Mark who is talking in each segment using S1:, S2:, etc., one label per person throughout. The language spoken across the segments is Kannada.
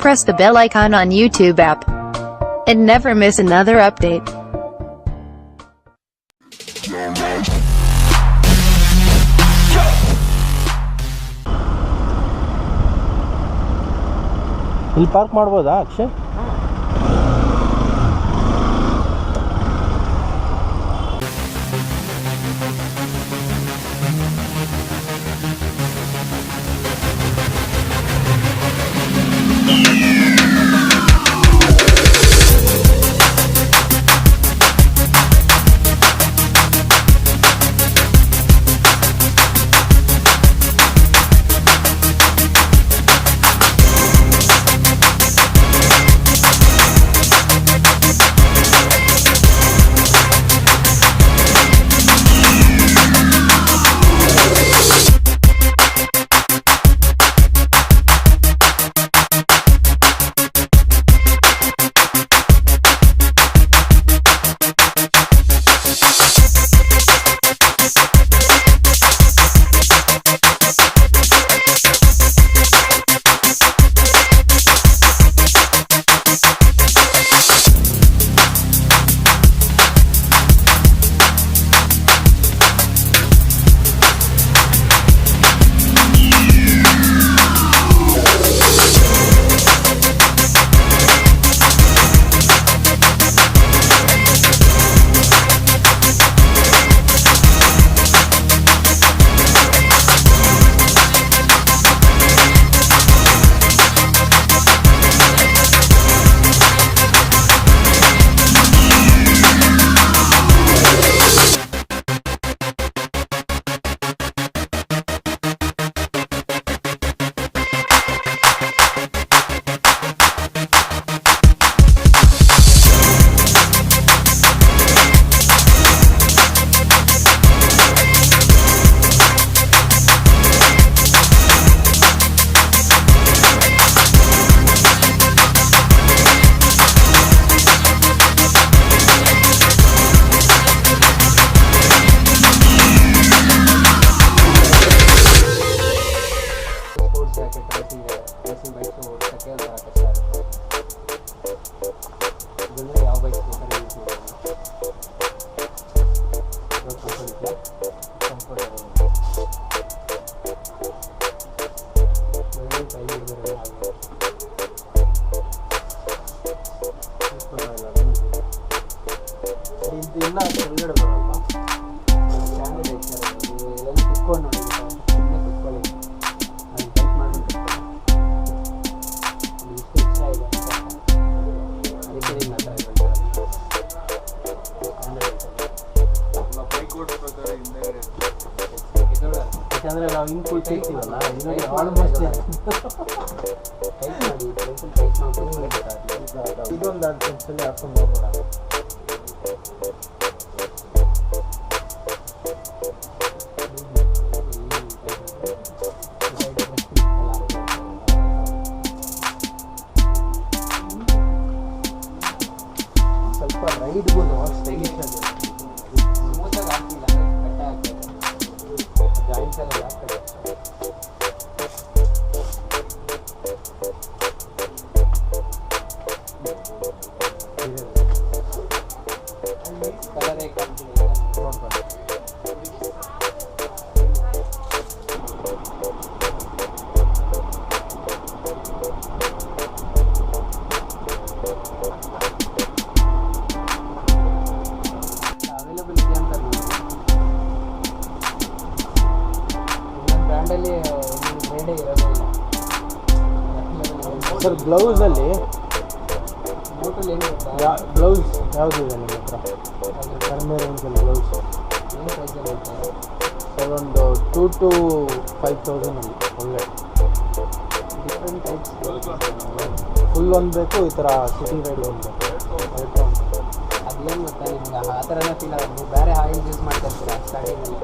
S1: Press the bell icon on YouTube app and never miss another update.
S2: ಇಲ್ಲಿ ಪಾರ್ಕ್ ಮಾಡ್ಬೋದಾ ಅಕ್ಷಯ್? ಯಾಕಂದ್ರೆ ನಾವು ಹಿಂಗೆ ಕೂತಿರ್ತೀವಲ್ಲ ಆಲ್ಮೋಸ್ಟ್ ಇದೊಂದು ಅದು ಪೆನ್ಸಲ್ಲಿ ಹಾಕೊಂಡು ಹೋಗೋಣ. ಸ್ವಲ್ಪ ರೈಡ್ಗೂ ಸ್ಟೈಲಿಶ್ ಆಗಿ ಸ್ಮೂತಾಗಿ ಆಗ್ತಿಲ್ಲ, ಕಟ್ಟೆ ಆಗ್ತದೆ, ಜಾಯಿಂಟ್ಸ್ ಎಲ್ಲ ಆಗ್ತದೆ. ಕಲರೇ ಕಂಪ್ನಿ ಸರ್. ಗ್ಲೌಸಲ್ಲಿ ಗ್ಲೌಸ್ ಯಾವುದಿದೆ ನಿಮ್ಮ ಹತ್ರ? ಕಡಿಮೆ ರೇಂಜಲ್ಲಿ ಗ್ಲೌಸ್ ಸರ್ ಒಂದು 2,000 to 5,000 ಒಳ್ಳೆ ಡಿಫ್ರೆಂಟ್ ಟೈಪ್ಸ್. ಫುಲ್ ಒಂದು ಬೇಕು, ಈ ಥರ ಸಿಟಿ ರೈಡ್ ಒಂದು ಬೇಕು. ಅದೇನು ಗೊತ್ತಾ ನಿಮ್ಗೆ ಆ ಥರನೇ ಫೀಲ್ ಆಗೋದು. ನೀವು ಬೇರೆ ಆಯಿಲ್ ಯೂಸ್ ಮಾಡ್ತಾ ಇರ್ತೀರಾ ಸ್ಟಾರ್ಟಿಂಗಲ್ಲಿ.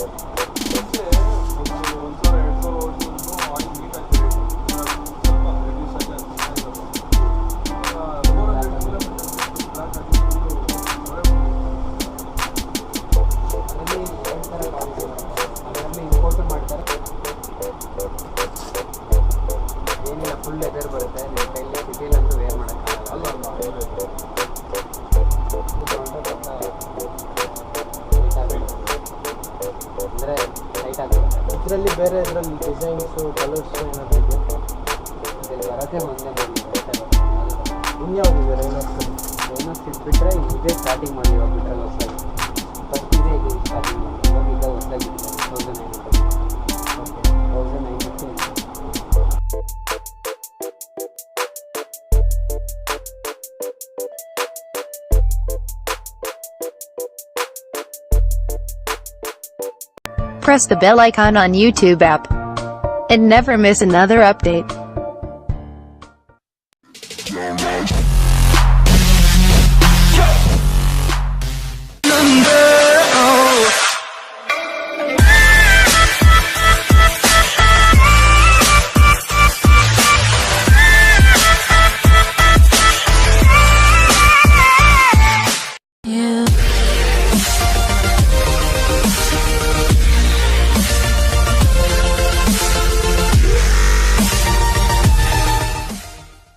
S2: ಏನಿಲ್ಲ, ಫುಲ್ ಲೆದರ್ ಬರುತ್ತೆ. ನಿಮ್ಮ ಕೈಯಲ್ಲಿ ಸಿಟಿಯಲ್ಲಿ ಇದರಲ್ಲಿ ಡಿಸೈನ್ಸು ಕಲರ್ಸು ಏನಾದರೂ ಇದೆಯಾ?
S3: ಇದರಲ್ಲಿ ಬರೋದೇ ಒಂದೇ ಬಂದಿದೆ.
S2: ಇನ್ಯಾವುದಿದೆ ರೈನಾಕ್ಸ್?
S3: ರೈನಾಕ್ಸ್ ಇಟ್ಬಿಟ್ರೆ ಇದೇ ಸ್ಟಾರ್ಟಿಂಗ್ ಮಾಡಿ ಇವಾಗ ಬಿಟ್ಟರೆ ಹೊಸದಾಗಿ ಫಸ್ಟ್ ಇದೆ ಇದು ಸ್ಟಾರ್ಟಿಂಗ್ ಮಾಡಿ ಇವಾಗ ಈಗ ಹೊಸದಾಗಿ 1950
S1: Press the bell icon on YouTube app and never miss another update.